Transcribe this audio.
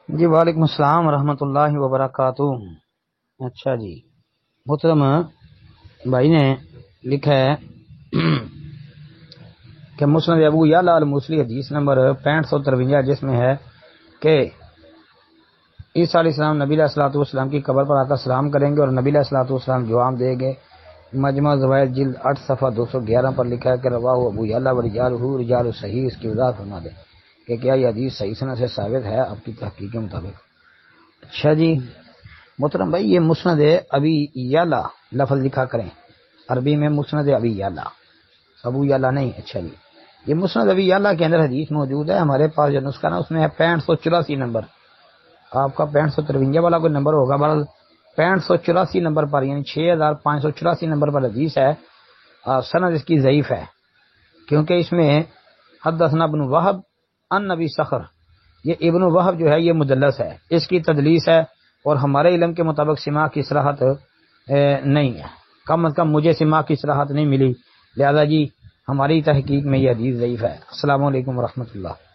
جی وعلیکم السلام ورحمۃ اللہ وبرکاتہ۔ اچھا جی، محترم بھائی نے لکھا ہے کہ مسند ابو یعلا الموصلی حدیث نمبر 6553 جس میں ہے کہ عیسیٰ علیہ السلام نبی علیہ الصلوۃ والسلام کی قبر پر آ کر سلام کریں گے اور نبی علیہ الصلوۃ والسلام جواب دیں گے۔ مجمع زوائد جلد 8 صفحہ 211 پر لکھا ہے کہ رواہ ابو یعلا ورجالہ رجال صحیح، اس کی وضاحت فرما دیں کہ کیا یہ حدیث صحیح سند سے ثابت ہے آپ کی تحقیق کے مطابق۔ اچھا جی محترم بھائی، یہ مسند ابی یعلا لفظ لکھا کریں عربی میں، مسند ابی یعلا، ابو یعلا نہیں۔ اچھا جی، یہ مسند ابی یعلا کے اندر حدیث موجود ہے۔ ہمارے پاس جو نسخہ نا اس میں ہے 6584 نمبر، آپ کا 6553 والا کوئی نمبر ہوگا، بہرحال 6584 نمبر پر یعنی 6584 نمبر پر حدیث ہے۔ سند اس کی ضعیف ہے کیونکہ اس میں حدثنا ابن وہب ان نبی صخر، یہ ابن وہب جو ہے یہ مدلس ہے، اس کی تدلیس ہے اور ہمارے علم کے مطابق سماع کی صراحت نہیں ہے، کم از کم مجھے سماع کی صراحت نہیں ملی، لہذا جی ہماری تحقیق میں یہ حدیث ضعیف ہے۔ السلام علیکم ورحمۃ اللہ۔